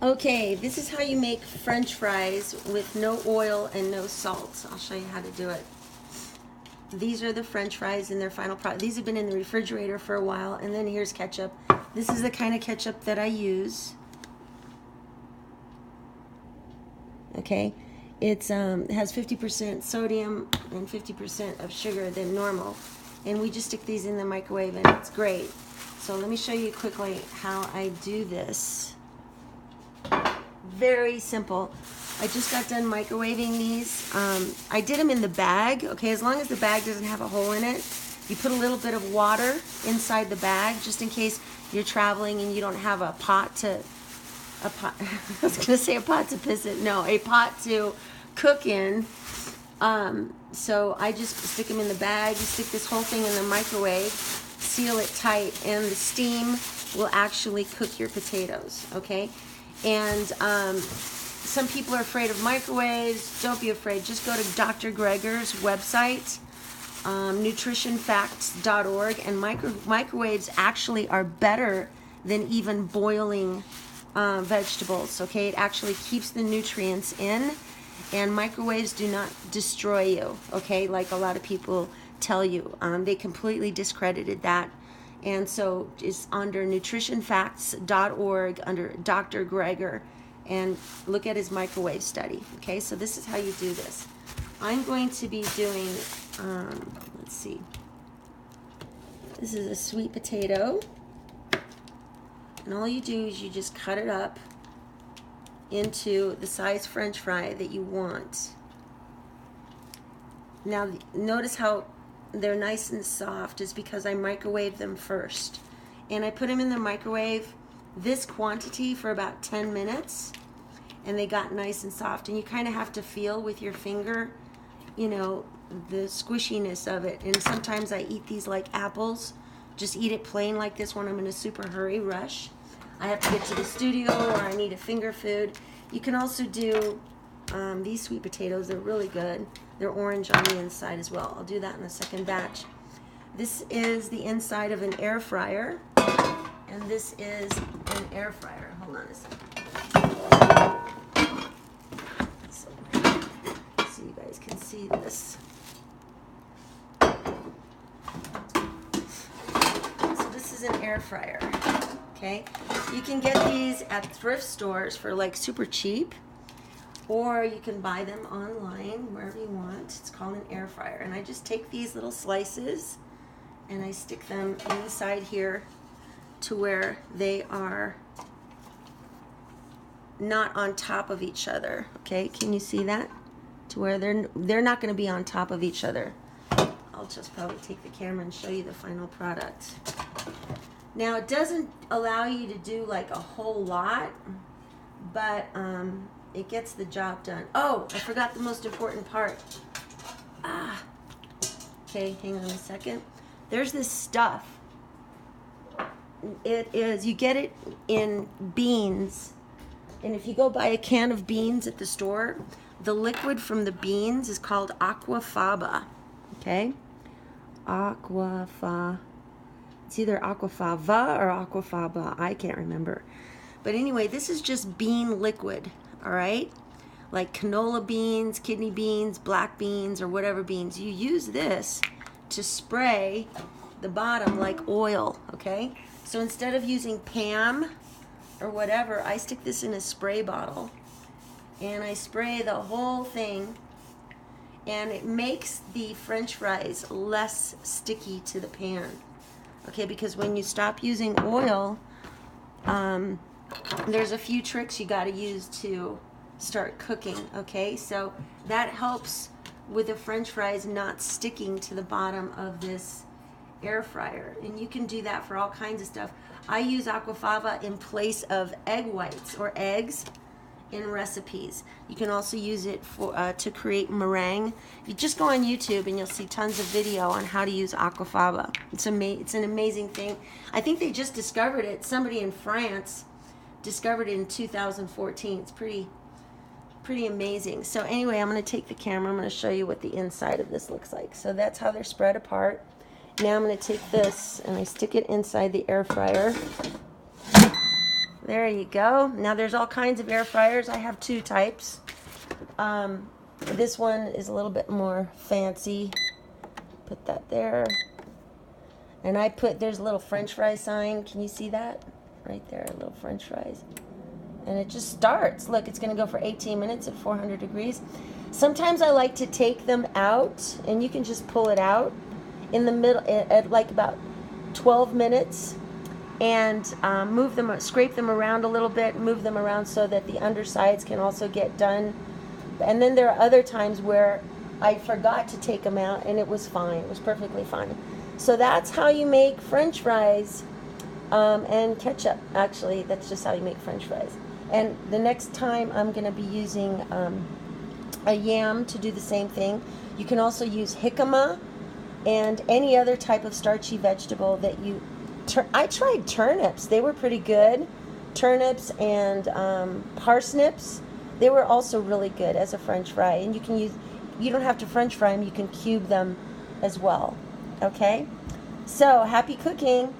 Okay, this is how you make French fries with no oil and no salt. I'll show you how to do it. These are the French fries in their final product. These have been in the refrigerator for a while, and then here's ketchup. This is the kind of ketchup that I use. Okay, it has 50% sodium and 50% of sugar than normal, and we just stick these in the microwave, and it's great. So let me show you quickly how I do this. Very simple. I just got done microwaving these. I did them in the bag. Okay, as long as the bag doesn't have a hole in it, you put a little bit of water inside the bag just in case you're traveling and you don't have a pot to I was gonna say a pot to piss in. No, a pot to cook in. So I just stick them in the bag. You stick this whole thing in the microwave, seal it tight, and the steam will actually cook your potatoes. Okay. And some people are afraid of microwaves. Don't be afraid. Just go to Dr. Greger's website, nutritionfacts.org, and microwaves actually are better than even boiling vegetables. Okay, it actually keeps the nutrients in, and microwaves do not destroy you. Okay, like a lot of people tell you. They completely discredited that. And so it's under nutritionfacts.org under Dr. Greger, and look at his microwave study. Okay, so this is how you do this. I'm going to be doing, let's see. This is a sweet potato. And all you do is you just cut it up into the size French fry that you want. Now, notice how they're nice and soft is because I microwave them first. And I put them in the microwave this quantity for about 10 minutes, and they got nice and soft. And you kind of have to feel with your finger, you know, the squishiness of it. And sometimes I eat these like apples. Just eat it plain like this when I'm in a super rush. I have to get to the studio or I need a finger food. You can also do these sweet potatoes. They're really good. They're orange on the inside as well. I'll do that in the second batch. This is the inside of an air fryer, and this is an air fryer. Hold on a second. So you guys can see this. So this is an air fryer. Okay, you can get these at thrift stores for like super cheap, or you can buy them online wherever you want. It's called an air fryer, and I just take these little slices and I stick them inside here to where they are not on top of each other. Okay, can you see that? To where they're not going to be on top of each other. I'll just probably take the camera and show you the final product. Now, it doesn't allow you to do like a whole lot, but it gets the job done. Oh, I forgot the most important part. Okay, hang on a second. There's this stuff. It is, you get it in beans. And if you go buy a can of beans at the store, the liquid from the beans is called aquafaba. Okay? Aquafaba. It's either aquafaba or aquafaba. I can't remember. But anyway, this is just bean liquid, all right? Like canola beans, kidney beans, black beans, or whatever beans. You use this to spray the bottom like oil, okay? So instead of using Pam or whatever, I stick this in a spray bottle, and I spray the whole thing, and it makes the French fries less sticky to the pan. Okay, because when you stop using oil, there's a few tricks you got to use to start cooking. Okay, so that helps with the French fries not sticking to the bottom of this air fryer. And you can do that for all kinds of stuff. I use aquafaba in place of egg whites or eggs in recipes. You can also use it for to create meringue. You just go on YouTube and you'll see tons of video on how to use aquafaba. It's an amazing thing. I think they just discovered it. Somebody in France discovered it in 2014. It's pretty amazing. So anyway, I'm going to take the camera. I'm going to show you what the inside of this looks like. So that's how they're spread apart. Now I'm going to take this and I stick it inside the air fryer. There you go. Now there's all kinds of air fryers. I have 2 types. This one is a little bit more fancy. Put that there. And there's a little French fry sign. Can you see that? Right there, little French fries. And it just starts. Look, it's going to go for 18 minutes at 400 degrees. Sometimes I like to take them out, and you can just pull it out in the middle at like about 12 minutes and move them, scrape them around a little bit, move them around so that the undersides can also get done. And then there are other times where I forgot to take them out, and it was fine. It was perfectly fine. So that's how you make French fries and ketchup. Actually, that's just how you make French fries. And the next time I'm going to be using a yam to do the same thing. You can also use jicama and any other type of starchy vegetable that you... I tried turnips. They were pretty good. Turnips and parsnips. They were also really good as a French fry. And you can use... You don't have to French fry them. You can cube them as well. Okay? So, happy cooking.